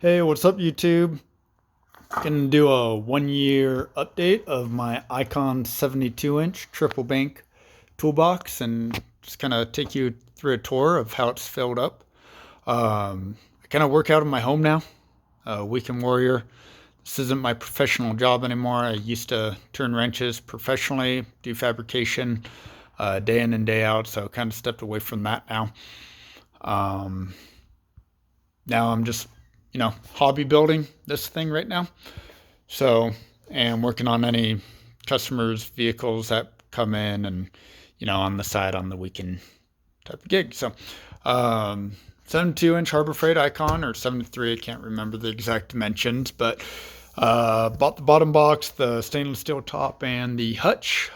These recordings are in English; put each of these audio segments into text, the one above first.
Hey, what's up, YouTube? Gonna do a 1 year update of my Icon 72-inch triple bank toolbox and just kind of take you through a tour of how it's filled up. I kind of work out of my home now, weekend warrior. This isn't my professional job anymore. I used to turn wrenches professionally, do fabrication day in and day out, so kind of stepped away from that now. Um, Now I'm just, hobby building this thing right now. So, and working on any customers' vehicles that come in and, on the side on the weekend type of gig. So, 72-inch Harbor Freight Icon or 73, I can't remember the exact dimensions, but bought the bottom box, the stainless steel top, and the hutch.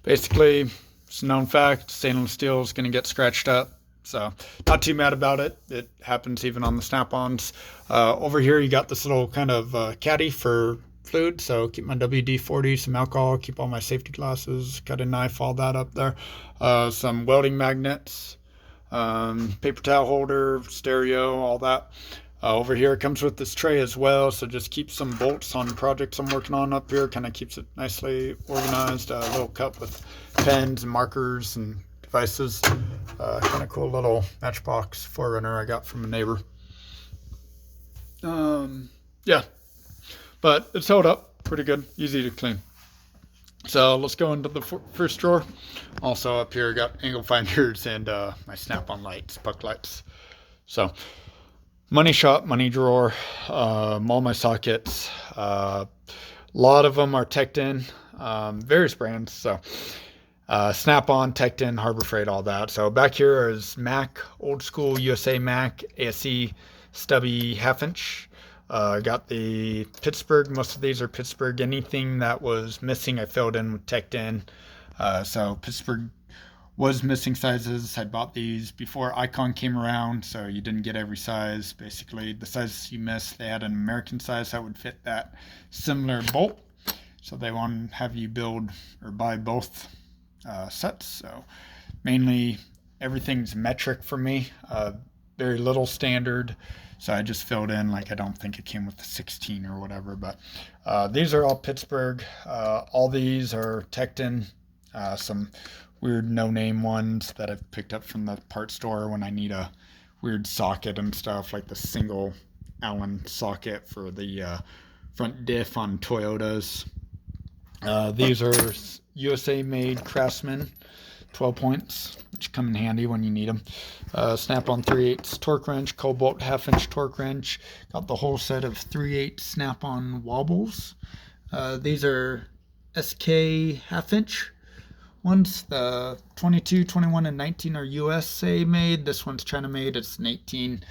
Basically, it's a known fact, stainless steel is going to get scratched up. So not too mad about it. It happens even on the snap-ons. Over here, you got this little kind of caddy for fluid. So keep my WD-40, some alcohol, keep all my safety glasses, cut a knife, all that up there. Some welding magnets, paper towel holder, stereo, all that. Over here it comes with this tray as well, so just keep some bolts on projects I'm working on up here. Kind of keeps it nicely organized. A little cup with pens and markers and devices. Kind of cool little Matchbox Forerunner I got from a neighbor. Yeah, but it's held up pretty good, easy to clean. So let's go into the first drawer. Also up here, got angle finders and my snap-on lights, puck lights. So money shop, money drawer, all my sockets. A lot of them are Tecton, various brands. So Snap-on, Tecton, Harbor Freight, all that. So back here is Mac, old school USA Mac, ASE stubby half-inch. Got the Pittsburgh. Most of these are Pittsburgh. Anything that was missing, I filled in with Tecton. So Pittsburgh was missing sizes. I bought these before Icon came around, so you didn't get every size. Basically, the sizes you missed, they had an American size that would fit that similar bolt. So they want to have you build or buy both sets. So mainly everything's metric for me. Very little standard. So I just filled in, like, I don't think it came with the 16 or whatever, but these are all Pittsburgh. All these are Tecton. Some weird no-name ones that I've picked up from the part store when I need a weird socket and stuff, like the single Allen socket for the front diff on Toyotas. These are USA made Craftsman 12 points, which come in handy when you need them. Snap-on 3/8 torque wrench, Cobalt half-inch torque wrench. Got the whole set of 3/8 Snap-on wobbles. These are SK half-inch ones. The 22, 21, and 19 are USA made. This one's China made. It's an 18.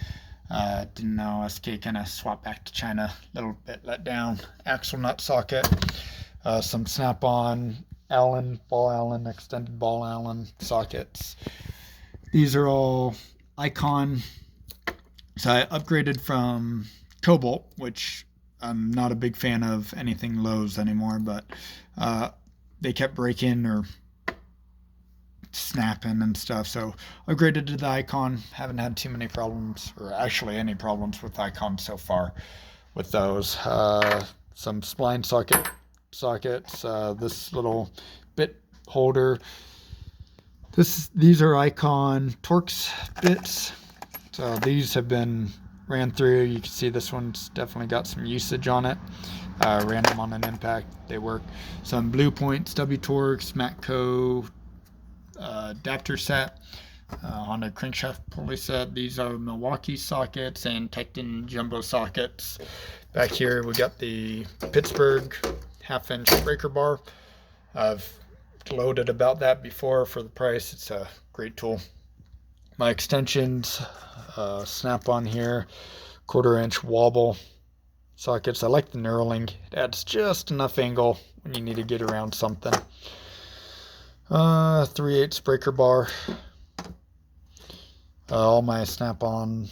Didn't know SK kind of swapped back to China. A little bit let down. Axle nut socket. Some Snap-on Allen, ball Allen, extended ball Allen sockets. These are all Icon. So I upgraded from Cobalt, which I'm not a big fan of anything Lowe's anymore, but they kept breaking or snapping and stuff. So upgraded to the Icon. Haven't had too many problems, or actually any problems with Icon so far with those. Some spline sockets, this little bit holder. These are Icon Torx bits. So these have been ran through. You can see this one's definitely got some usage on it. Ran them on an impact. They work. Some Blue Points, W Torx, Matco adapter set. Honda crankshaft pulley set. These are Milwaukee sockets and Tecton jumbo sockets. Back here we got the Pittsburgh half-inch breaker bar. I've loaded about that before for the price. It's a great tool. My extensions, Snap-on here, 1/4-inch wobble sockets. I like the knurling. It adds just enough angle when you need to get around something. 3/8 breaker bar. All my Snap-on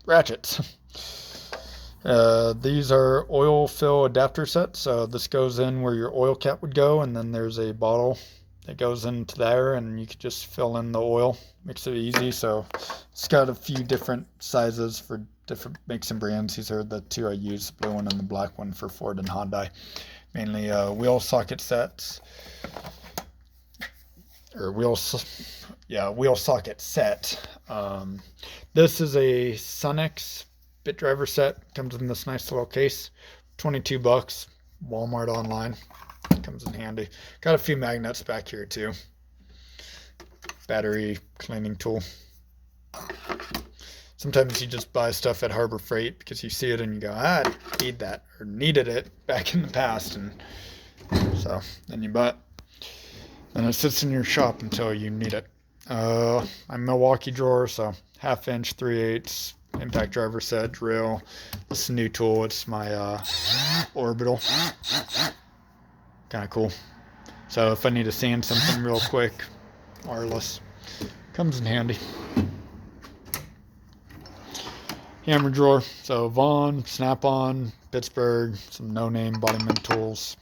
ratchets. These are oil fill adapter sets. So this goes in where your oil cap would go, and then there's a bottle that goes into there, and you could just fill in the oil. Makes it easy. So it's got a few different sizes for different makes and brands. These are the two I use, the blue one and the black one for Ford and Hyundai. Mainly wheel socket sets, or wheel socket set. This is a Sunex bit driver set. Comes in this nice little case, $22. Walmart online. Comes in handy. Got a few magnets back here too. Battery cleaning tool. Sometimes you just buy stuff at Harbor Freight because you see it and you go, I need that, or needed it back in the past, and so then you buy it. And it sits in your shop until you need it. I'm Milwaukee drawer, so 1/2 inch, 3/8 impact driver set drill. This is a new tool. It's my Orbital. Kind of cool. So if I need to sand something real quick, wireless, comes in handy. Hammer drawer. So Vaughn, Snap-on, Pittsburgh, some no-name bodyman tools.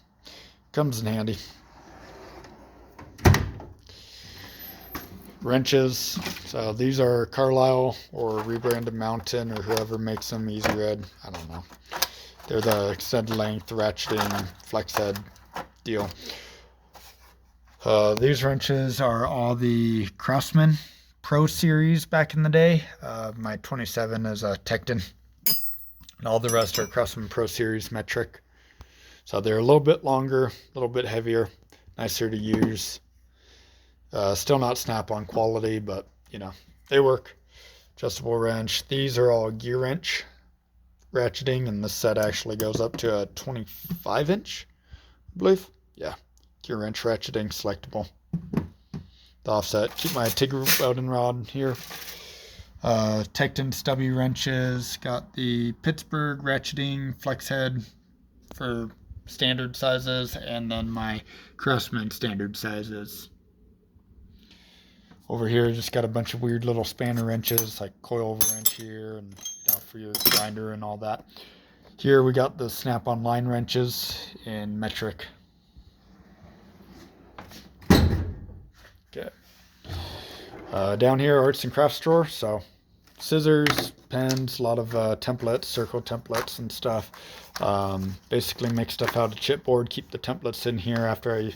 Comes in handy. Wrenches. So these are Carlisle or rebranded Mountain or whoever makes them. Easy Red. I don't know. They're the extended length ratcheting flex head deal. These wrenches are all the Craftsman Pro Series back in the day. My 27 is a Tekton, and all the rest are Craftsman Pro Series metric. So they're a little bit longer, a little bit heavier, nicer to use. Still not Snap-on quality, but you know, they work. Adjustable wrench. These are all gear wrench ratcheting, and this set actually goes up to a 25 inch, I believe. Yeah, gear wrench ratcheting, selectable. The offset. Keep my TIG welding rod here. Tekton stubby wrenches. Got the Pittsburgh ratcheting flex head for standard sizes, and then my Craftsman standard sizes. Over here, just got a bunch of weird little spanner wrenches, like coil wrench here, and for your grinder and all that. Here we got the Snap-on line wrenches in metric. Okay. Down here, arts and crafts drawer. So scissors, pens, a lot of templates, circle templates and stuff. Basically make stuff out of chipboard. Keep the templates in here after I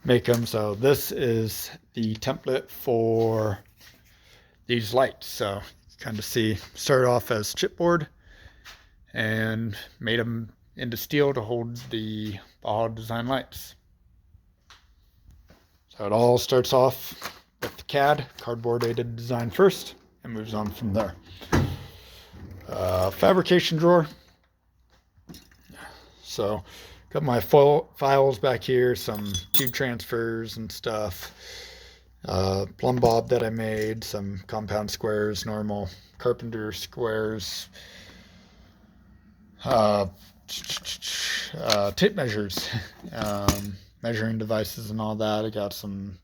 make them. So this is the template for these lights. So kind of see, started off as chipboard and made them into steel to hold the Baja design lights. So it all starts off with the CAD, cardboard aided design first, and moves on from there. Fabrication drawer. So got my files back here, some tube transfers and stuff. Plumb bob that I made, some compound squares, normal carpenter squares. Tape measures, measuring devices and all that. I got some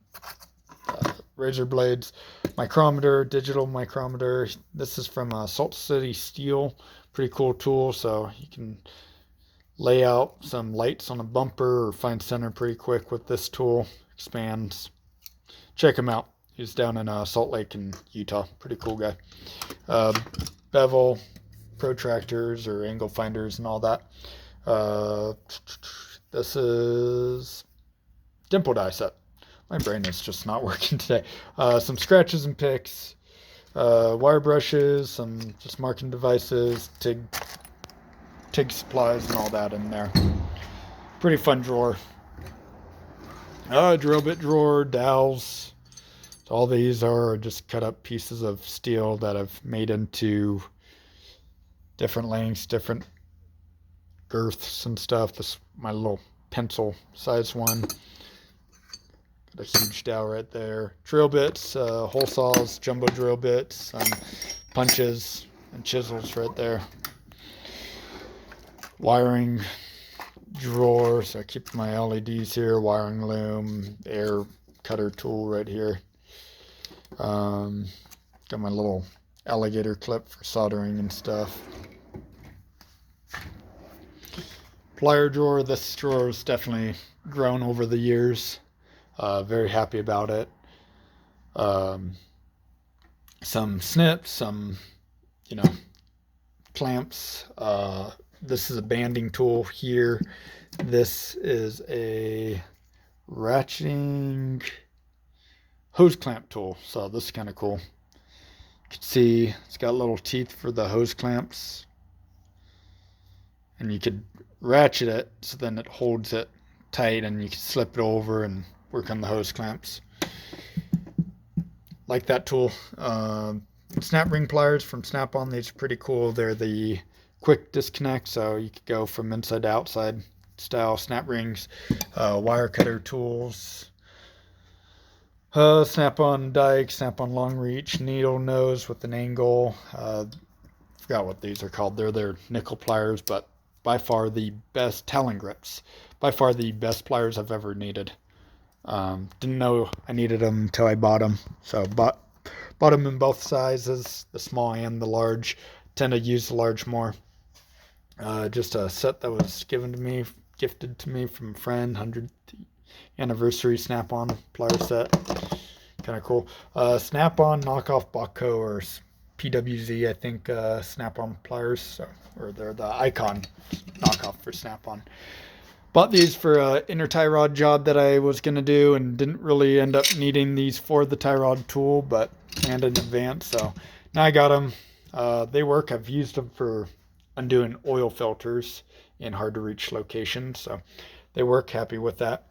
razor blades, micrometer, digital micrometer. This is from Salt City Steel. Pretty cool tool, so you can lay out some lights on a bumper or find center pretty quick with this tool. Expands. Check him out. He's down in Salt Lake in Utah. Pretty cool guy. Bevel, protractors or angle finders and all that. This is dimple die set. My brain is just not working today. Some scratches and picks, wire brushes, some just marking devices, TIG supplies and all that in there. Pretty fun drawer. Drill bit drawer, dowels. So all these are just cut up pieces of steel that I've made into different lengths, different girths and stuff. This is my little pencil size one. Got a huge dowel right there. Drill bits, hole saws, jumbo drill bits, punches and chisels right there. Wiring drawer, so I keep my LEDs here, wiring loom, air cutter tool right here. Got my little alligator clip for soldering and stuff. Plier drawer. This drawer has definitely grown over the years. Very happy about it. Some snips, some, you know, clamps. This is a banding tool here. This is a ratcheting hose clamp tool. So this is kind of cool. You can see it's got little teeth for the hose clamps. And you could ratchet it so then it holds it tight and you can slip it over and work on the hose clamps. Like that tool. Snap ring pliers from Snap-on. These are pretty cool. They're the quick disconnect, so you could go from inside to outside style snap rings. Wire cutter tools. Snap-on dike, Snap-on long reach, needle nose with an angle. Forgot what these are called. They're nickel pliers, but by far the best Talon grips. By far the best pliers I've ever needed. Didn't know I needed them until I bought them. So bought them in both sizes, the small and the large. Tend to use the large more. Just a set that was gifted to me from a friend. 100th anniversary Snap-on plier set. Kind of cool. Snap-on knockoff Baco or PWZ, I think, Snap-on pliers. So, or they're the Icon knockoff for Snap-on. Bought these for an inner tie rod job that I was going to do and didn't really end up needing these for the tie rod tool, but planned in advance. So now I got them. They work. I've used them for undoing oil filters in hard to reach locations. So they work. Happy with that.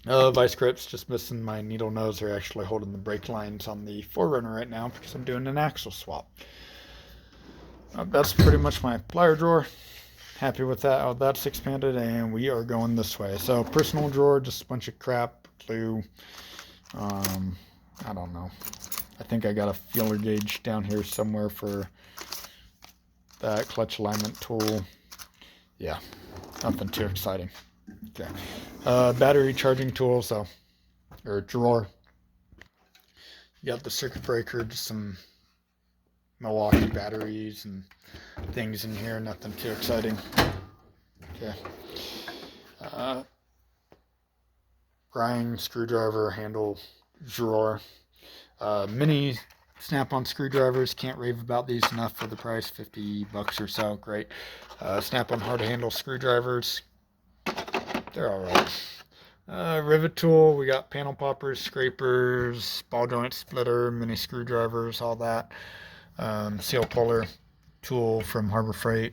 Vice grips, just missing my needle nose. They're actually holding the brake lines on the 4Runner right now because I'm doing an axle swap. That's pretty much my plier drawer. Happy with that. Oh, that's expanded, and we are going this way. So personal drawer, just a bunch of crap, glue. I don't know. I think I got a feeler gauge down here somewhere for that clutch alignment tool. Yeah, nothing too exciting. Okay. Battery charging tool, or drawer. You got the circuit breaker, just some Milwaukee batteries and things in here, nothing too exciting. Okay. Prying screwdriver handle drawer. Mini Snap-on screwdrivers, can't rave about these enough for the price, $50 or so, great. Snap-on hard handle screwdrivers, they're alright. Rivet tool, we got panel poppers, scrapers, ball joint splitter, mini screwdrivers, all that. Seal puller tool from Harbor Freight.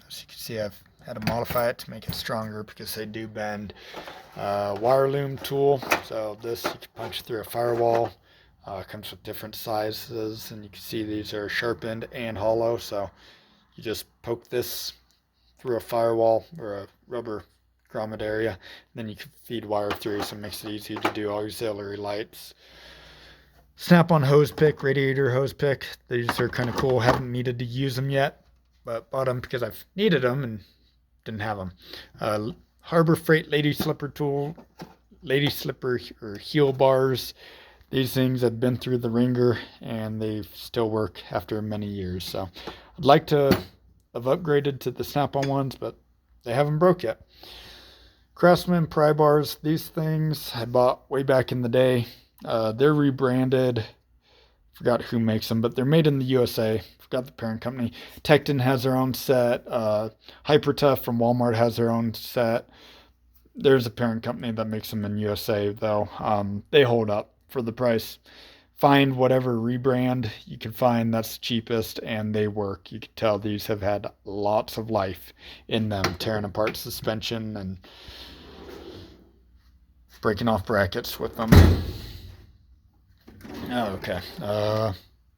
As you can see, I've had to modify it to make it stronger because they do bend. Wire loom tool, so this you can punch through a firewall. Comes with different sizes, and you can see these are sharpened and hollow, so you just poke this through a firewall or a rubber grommet area, and then you can feed wire through, so it makes it easy to do auxiliary lights. Snap-on hose pick, radiator hose pick. These are kind of cool. Haven't needed to use them yet, but bought them because I've needed them and didn't have them. Harbor Freight lady slipper tool, lady slipper or heel bars. These things have been through the ringer and they still work after many years. So I'd like to have upgraded to the Snap-on ones, but they haven't broke yet. Craftsman pry bars. These things I bought way back in the day. They're rebranded. Forgot who makes them, but they're made in the USA. Forgot the parent company. Tekton has their own set. Hypertough from Walmart has their own set. There's a parent company that makes them in USA, though. They hold up for the price. Find whatever rebrand you can find that's cheapest, and they work. You can tell these have had lots of life in them, tearing apart suspension and breaking off brackets with them. Okay.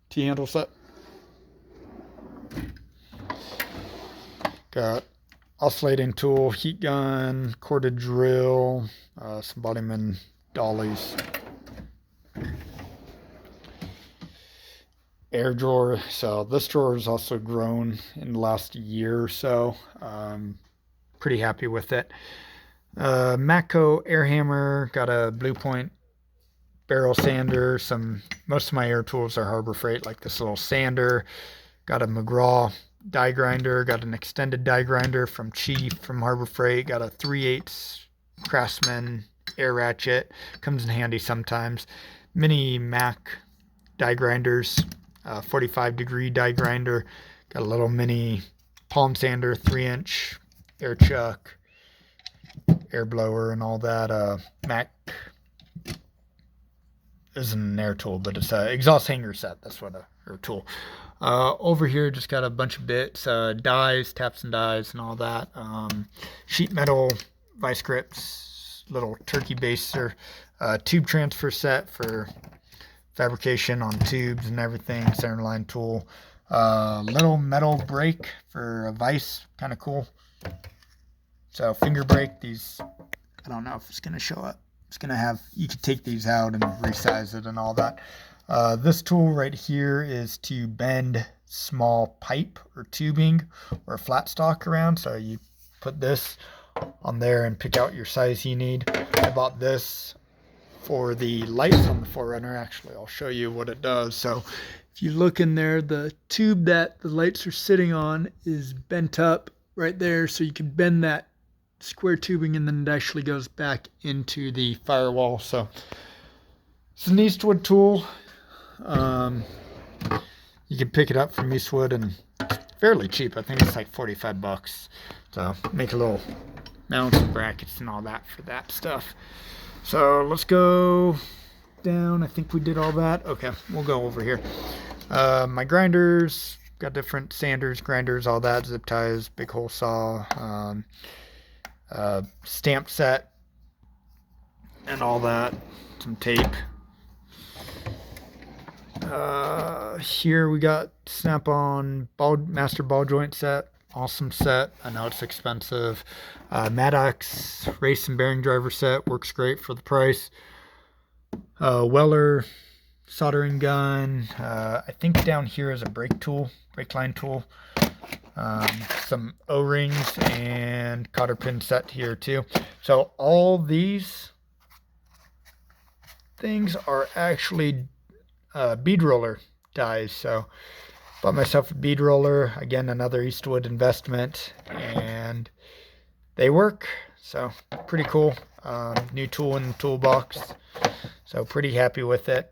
T-handle set. Got oscillating tool, heat gun, corded drill, some Bodyman dollies. Air drawer. So this drawer has also grown in the last year or so. Pretty happy with it. Matco air hammer. Got a Blue Point barrel sander. Most of my air tools are Harbor Freight, like this little sander. Got a McGraw die grinder. Got an extended die grinder from Chief from Harbor Freight. Got a 3/8 Craftsman air ratchet. Comes in handy sometimes. Mini Mac die grinders, 45-degree die grinder. Got a little mini palm sander, 3-inch air chuck, air blower, and all that. Mac isn't an air tool, but it's an exhaust hanger set. That's what a tool. Over here, just got a bunch of bits, dies, taps and dies, and all that. Sheet metal vice grips, little turkey baser, tube transfer set for fabrication on tubes and everything, centerline tool, little metal brake for a vise, kind of cool. So finger brake, these, I don't know if it's going to show up. It's going to have, you can take these out and resize it and all that. This tool right here is to bend small pipe or tubing or flat stock around. So you put this on there and pick out your size you need. I bought this for the lights on the 4Runner. Actually, I'll show you what it does. So if you look in there, the tube that the lights are sitting on is bent up right there. So you can bend that square tubing and then it actually goes back into the firewall. So it's an Eastwood tool. You can pick it up from Eastwood and it's fairly cheap. I think it's like 45 bucks. So make a little mounts and brackets and all that for that stuff. So let's go down. I think we did all that. Okay, we'll go over here. My grinders, got different sanders, grinders, all that, zip ties, big hole saw, stamp set, and all that, some tape. Here we got Snap-on master ball joint set. Awesome set. I know it's expensive. Maddox race and bearing driver set. Works great for the price. Weller soldering gun. I think down here is a brake line tool. Some O-rings and cotter pin set here too. So all these things are actually bead roller dies. So bought myself a bead roller, again another Eastwood investment, and they work. So pretty cool. New tool in the toolbox, so pretty happy with it.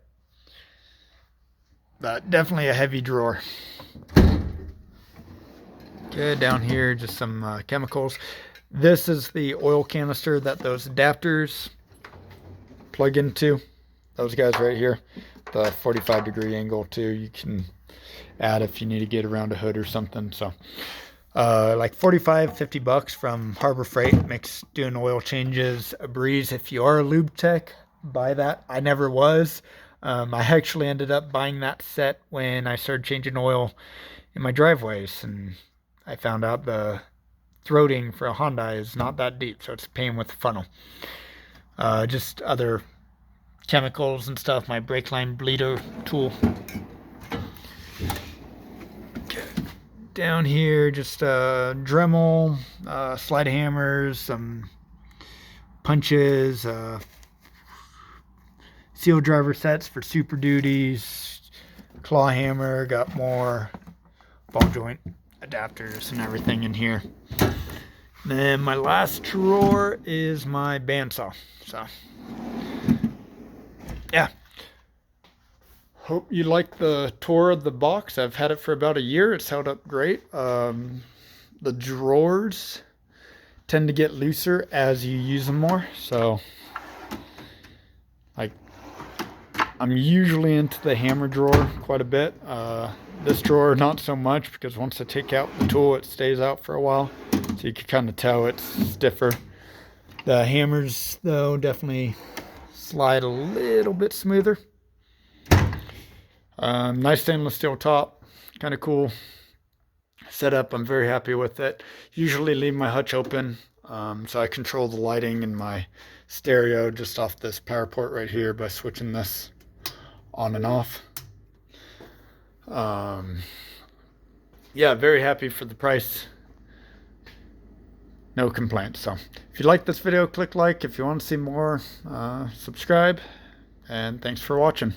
But definitely a heavy drawer. Okay, down here just some chemicals. This is the oil canister that those adapters plug into. Those guys right here, the 45-degree angle too. You can add if you need to get around a hood or something. So like 50 bucks from Harbor Freight. Makes doing oil changes a breeze. If you are a lube tech, buy that. I never was. I actually ended up buying that set when I started changing oil in my driveways, and I found out the throating for a Hyundai is not that deep, so it's a pain with the funnel. Just other chemicals and stuff. My brake line bleeder tool. Okay. Down here, just Dremel, slide hammers, some punches, seal driver sets for Super Duties, claw hammer, got more ball joint adapters and everything in here. Then my last drawer is my bandsaw. So yeah, hope you like the tour of the box. I've had it for about a year. It's held up great. The drawers tend to get looser as you use them more. So like, I'm usually into the hammer drawer quite a bit. This drawer, not so much, because once I take out the tool, it stays out for a while. So you can kind of tell it's stiffer. The hammers, though, definitely slide a little bit smoother. Nice stainless steel top. Kind of cool setup. I'm very happy with it. Usually leave my hutch open, so I control the lighting in my stereo just off this power port right here by switching this on and off. Yeah, very happy for the price. No complaints. So if you like this video, click like. If you want to see more, subscribe. And thanks for watching.